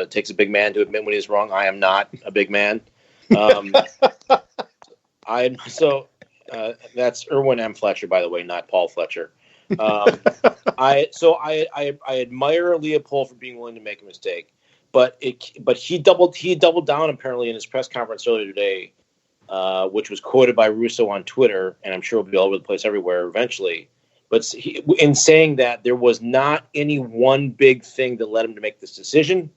takes a big man to admit when he's wrong. I am not a big man. That's Erwin M. Fletcher, by the way, not Paul Fletcher. I admire Leopold for being willing to make a mistake, but he doubled down apparently in his press conference earlier today, which was quoted by Russo on Twitter, and I'm sure it'll be all over the place everywhere eventually. But in saying that there was not any one big thing that led him to make this decision,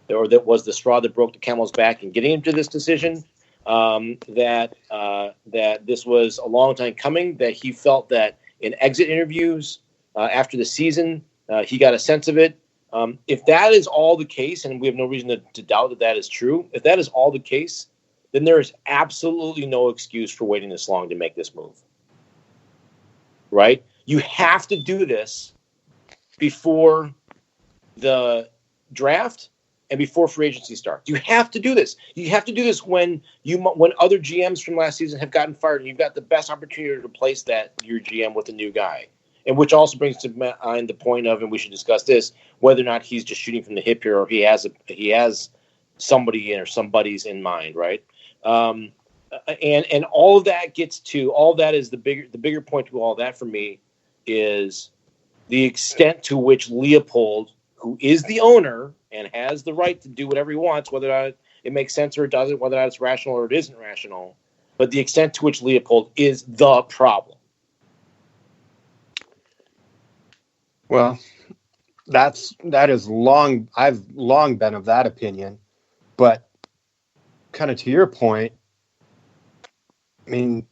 or that was the straw that broke the camel's back in getting him to this decision, that this was a long time coming, that he felt that in exit interviews after the season, he got a sense of it. If that is all the case, and we have no reason to doubt that is true, if that is all the case, then there is absolutely no excuse for waiting this long to make this move. Right? You have to do this before the draft and before free agency starts. You have to do this. You have to do this when other GMs from last season have gotten fired, and you've got the best opportunity to replace your GM with a new guy. And which also brings to mind the point of, and we should discuss this, whether or not he's just shooting from the hip here, or he has somebody or somebody's in mind, right? And all of that is the bigger point to all that for me is the extent to which Leopold, who is the owner and has the right to do whatever he wants, whether or not it makes sense or it doesn't, whether or not it's rational or it isn't rational, but the extent to which Leopold is the problem. Well, I've long been of that opinion, but kind of to your point, I mean,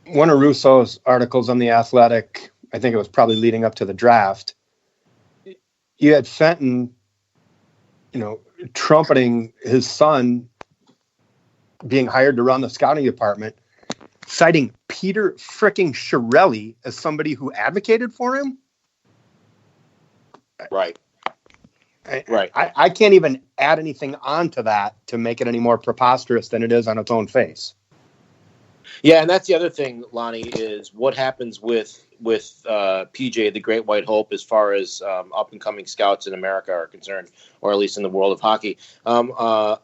one of Russo's articles on The Athletic, I think it was probably leading up to the draft, you had Fenton, trumpeting his son being hired to run the scouting department, citing Peter fricking Chiarelli as somebody who advocated for him. Right. I can't even add anything onto that to make it any more preposterous than it is on its own face. Yeah, and that's the other thing, Lonnie, is what happens with PJ, the Great White Hope, as far as up-and-coming scouts in America are concerned, or at least in the world of hockey. For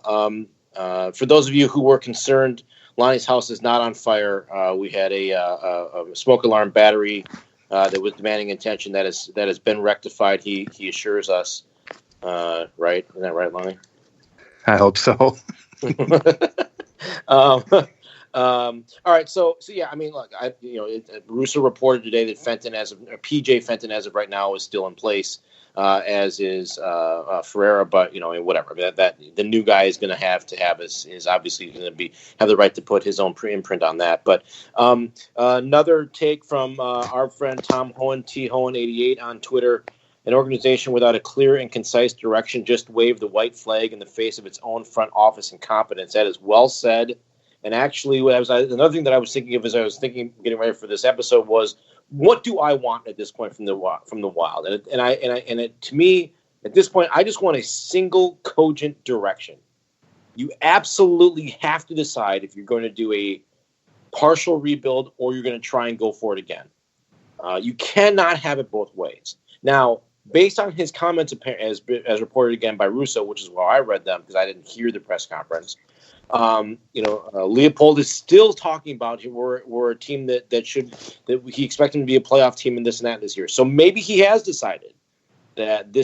those of you who were concerned, Lonnie's house is not on fire. We had a smoke alarm battery that was demanding attention that has been rectified. He assures us, right? Isn't that right, Lonnie? I hope so. All right, so yeah, I mean, look, Russo reported today that PJ Fenton as of right now is still in place, as is Ferreira, but whatever. That the new guy is going to have is obviously going to have the right to put his own imprint on that. But another take from our friend Tom Hohen, T Hohen 88 on Twitter. An organization without a clear and concise direction just waved the white flag in the face of its own front office incompetence. That is well said. And actually, another thing that I was thinking of as I was getting ready for this episode was, what do I want at this point from the Wild? And to me, at this point, I just want a single cogent direction. You absolutely have to decide if you're going to do a partial rebuild or you're going to try and go for it again. You cannot have it both ways. Now, based on his comments as reported again by Russo, which is why I read them because I didn't hear the press conference. Leopold is still talking about we're a team that he expected to be a playoff team and this and that this year. So maybe he has decided that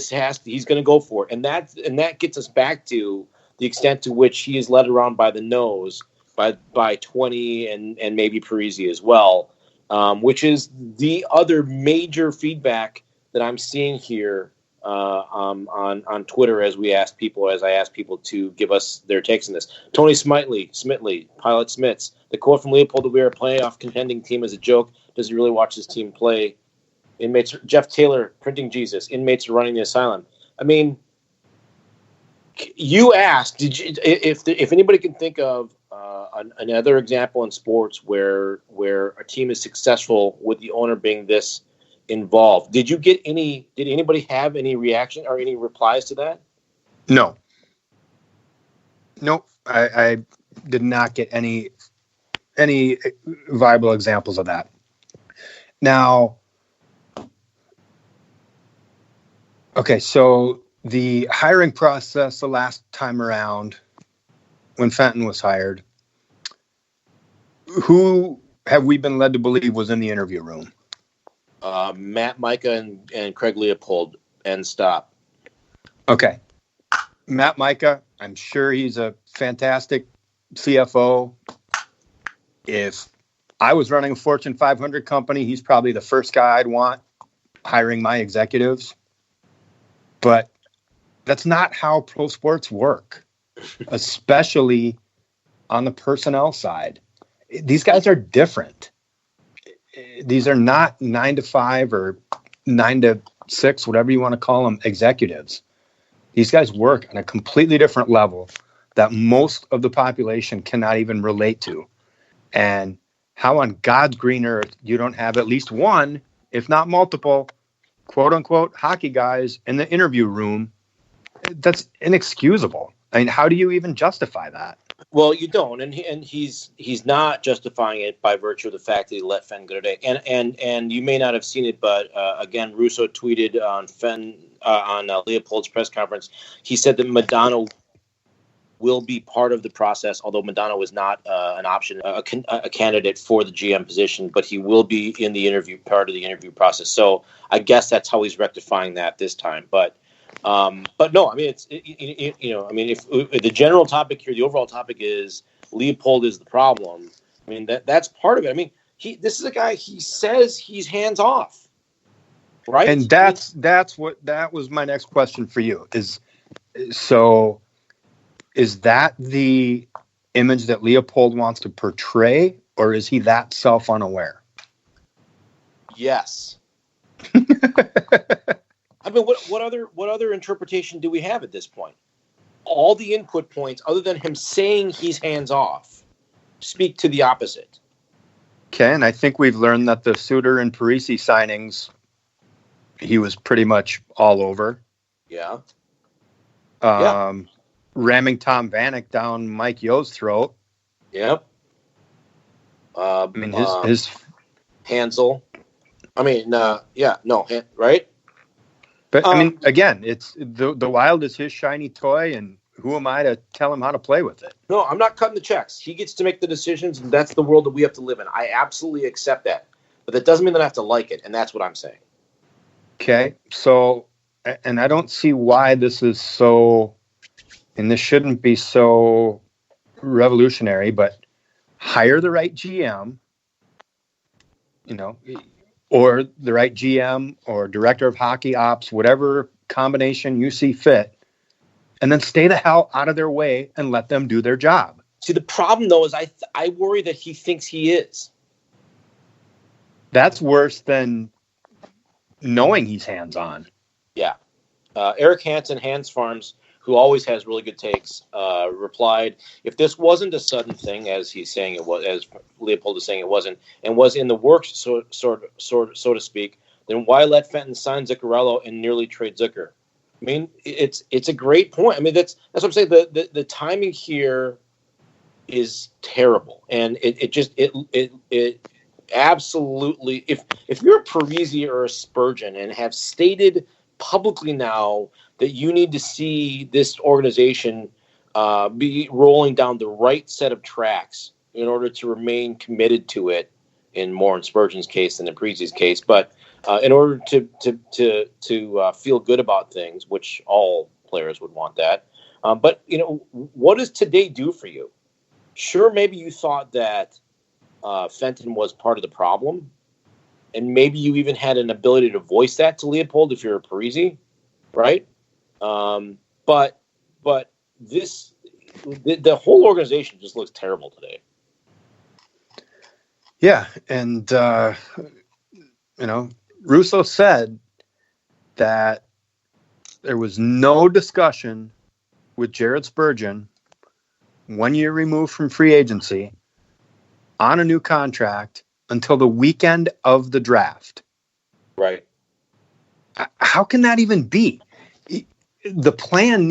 he's going to go for it, and that gets us back to the extent to which he is led around by the nose by 20 and maybe Parisi as well, which is the other major feedback that I'm seeing here. On Twitter as I ask people to give us their takes on this. Tony Smitley, Pilot Smits, the quote from Leopold that we are a playoff contending team is a joke. Does he really watch his team play? Inmates, Jeff Taylor, printing Jesus. Inmates are running the asylum. I mean, you asked, if anybody can think of another example in sports where a team is successful with the owner being this involved. Did anybody have any reaction or any replies to that? No. Nope. I did not get any viable examples of that. Now, okay, so the hiring process the last time around when Fenton was hired, who have we been led to believe was in the interview room? Matt Micah and Craig Leopold, and stop. Okay. Matt Micah, I'm sure he's a fantastic CFO. If I was running a Fortune 500 company, he's probably the first guy I'd want hiring my executives. But that's not how pro sports work, especially on the personnel side. These guys are different. These are not 9 to 5 or 9 to 6, whatever you want to call them, executives. These guys work on a completely different level that most of the population cannot even relate to. And how on God's green earth you don't have at least one, if not multiple, quote unquote, hockey guys in the interview room, that's inexcusable. I mean, how do you even justify that? Well, you don't, and he's not justifying it by virtue of the fact that he let Fenton go today. And you may not have seen it, but again, Russo tweeted on Leopold's press conference. He said that Madonna will be part of the process, although Madonna was not an option, a candidate for the GM position, but he will be in the part of the interview process. So I guess that's how he's rectifying that this time. But no, I mean, if the general topic here, the overall topic is Leopold is the problem. I mean, that's part of it. I mean, this is a guy, he says he's hands off, right? And that was my next question for you is that the image that Leopold wants to portray, or is he that self-unaware? Yes. I mean, what other interpretation do we have at this point? All the input points, other than him saying he's hands off, speak to the opposite. Okay, and I think we've learned that the Suter and Parisi signings, he was pretty much all over. Yeah. Ramming Tom Vanek down Mike Yo's throat. Yep. I mean, his Hansel. I mean, right? But I mean, again, it's the Wild is his shiny toy, and who am I to tell him how to play with it? No, I'm not cutting the checks. He gets to make the decisions, and that's the world that we have to live in. I absolutely accept that, but that doesn't mean that I have to like it, and that's what I'm saying. Okay, so, and I don't see why this is so, and this shouldn't be so revolutionary, but hire the right GM, or the right GM or director of hockey ops, whatever combination you see fit, and then stay the hell out of their way and let them do their job. See, the problem, though, is I worry that he thinks he is. That's worse than knowing he's hands-on. Yeah. Eric Hansen, Hans Farms, who always has really good takes, replied, if this wasn't a sudden thing, as he's saying it was, as Leopold is saying it wasn't, and was in the works, so to speak, then why let Fenton sign Zuccarello and nearly trade Zucker? I mean, it's a great point. I mean, that's what I'm saying. The timing here is terrible, and it absolutely. If you're a Parisi or a Spurgeon and have stated publicly now that you need to see this organization be rolling down the right set of tracks in order to remain committed to it, in Spurgeon's case than in Parisi's case, but in order to feel good about things, which all players would want that. But what does today do for you? Sure, maybe you thought that Fenton was part of the problem, and maybe you even had an ability to voice that to Leopold if you're a Parisi, right? But the whole organization just looks terrible today. Yeah, and Russo said that there was no discussion with Jared Spurgeon 1 year removed from free agency on a new contract until the weekend of the draft. Right. How can that even be? The plan,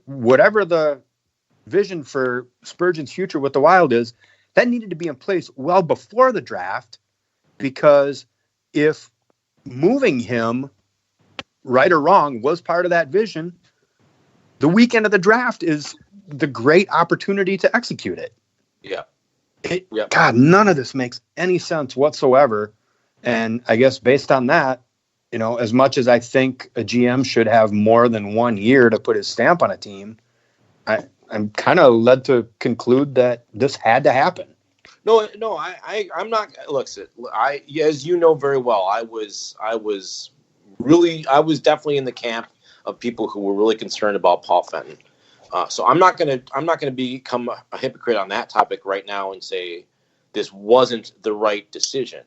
whatever the vision for Spurgeon's future with the Wild is, that needed to be in place well before the draft, because if moving him right or wrong, was part of that vision. The weekend of the draft is the great opportunity to execute it. Yeah. God, none of this makes any sense whatsoever. And I guess based on that, as much as I think a GM should have more than 1 year to put his stamp on a team, I'm kind of led to conclude that this had to happen. No, I'm not. Look, as you know very well, I was definitely in the camp of people who were really concerned about Paul Fenton. So I'm not gonna become a hypocrite on that topic right now and say this wasn't the right decision,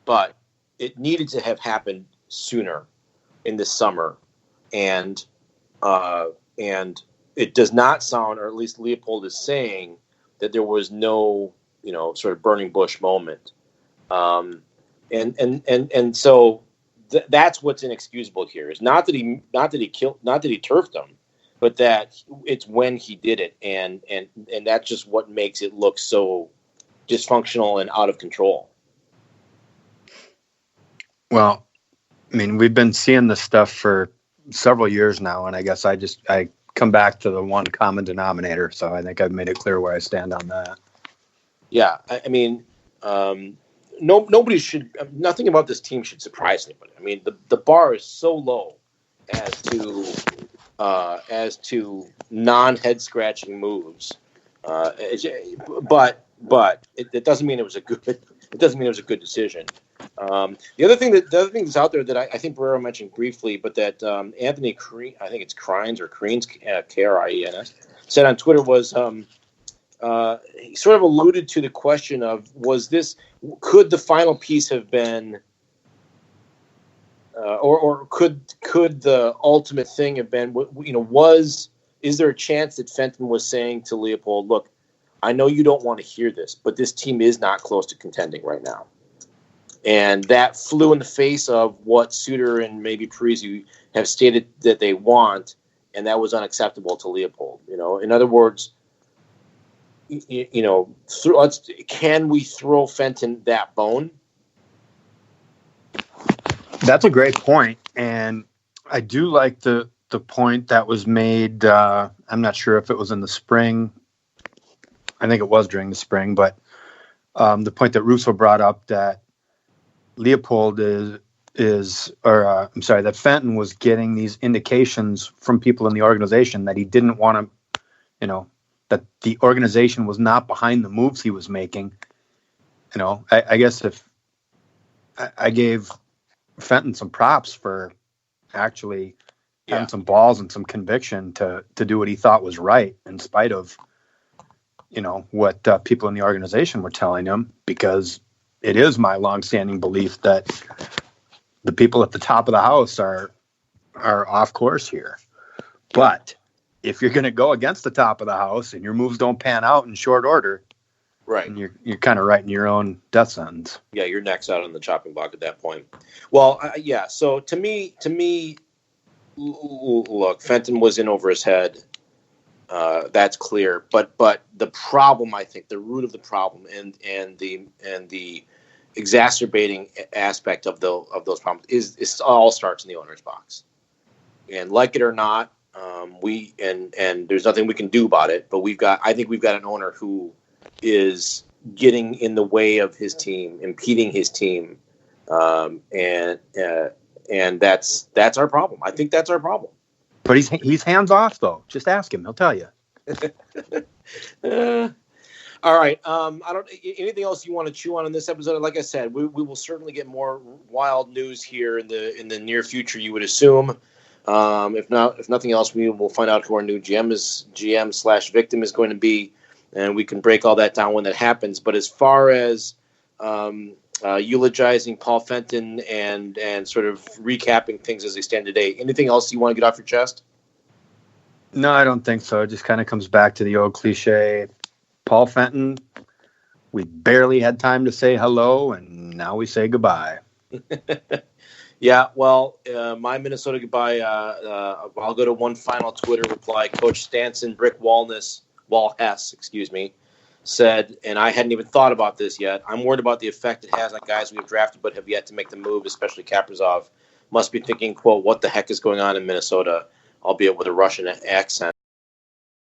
but it needed to have happened sooner in this summer, and it does not sound, or at least Leopold is saying, that there was no sort of burning bush moment, and so that's what's inexcusable here. Is not that he turfed him, but that it's when he did it, and that's just what makes it look so dysfunctional and out of control. Well, I mean, we've been seeing this stuff for several years now, and I guess I come back to the one common denominator. So I think I've made it clear where I stand on that. Yeah, I mean, nobody should. Nothing about this team should surprise anybody. I mean, the bar is so low as to non-head scratching moves, but it doesn't mean it was a good. It doesn't mean it was a good decision. The other thing that's out there that I think Barrero mentioned briefly, but that Anthony Creen, I think it's Crines or Creens, Krines, said on Twitter was he sort of alluded to the question of could the final piece have been, or could the ultimate thing have been, is there a chance that Fenton was saying to Leopold, look, I know you don't want to hear this, but this team is not close to contending right now. And that flew in the face of what Suter and maybe Parise have stated that they want, and that was unacceptable to Leopold. In other words, can we throw Fenton that bone? That's a great point, and I do like the point that was made. I'm not sure if it was in the spring. I think it was during the spring, but the point that Russo brought up that Leopold that Fenton was getting these indications from people in the organization that he didn't want to, that the organization was not behind the moves he was making. I guess if I gave Fenton some props for actually having some balls and some conviction to do what he thought was right in spite of, what people in the organization were telling him, because it is my longstanding belief that the people at the top of the house are off course here. But if you're going to go against the top of the house and your moves don't pan out in short order, right, and you're kind of writing your own death sentence. Yeah, you're next out on the chopping block at that point. Well, yeah. So to me, look, Fenton was in over his head. That's clear. But the problem, I think, the root of the problem and the exacerbating aspect of those problems is it all starts in the owner's box. And like it or not, and there's nothing we can do about it. But I think we've got an owner who is getting in the way of his team, impeding his team, and that's our problem. I think that's our problem. But he's hands off though. Just ask him; he'll tell you. All right. I don't. Anything else you want to chew on in this episode? Like I said, we will certainly get more wild news here in the near future. You would assume. If nothing else, we will find out who our new GM/victim is going to be, and we can break all that down when that happens. But as far as eulogizing Paul Fenton and sort of recapping things as they stand today, anything else you want to get off your chest? No, I don't think so. It just kind of comes back to the old cliche. Paul Fenton, we barely had time to say hello, and now we say goodbye. Yeah, well, my Minnesota goodbye, I'll go to one final Twitter reply. Coach Stanson, Brick Walhess, said, and I hadn't even thought about this yet, I'm worried about the effect it has on guys we have drafted but have yet to make the move, especially Kaprizov. must be thinking, quote, what the heck is going on in Minnesota, albeit with a Russian accent.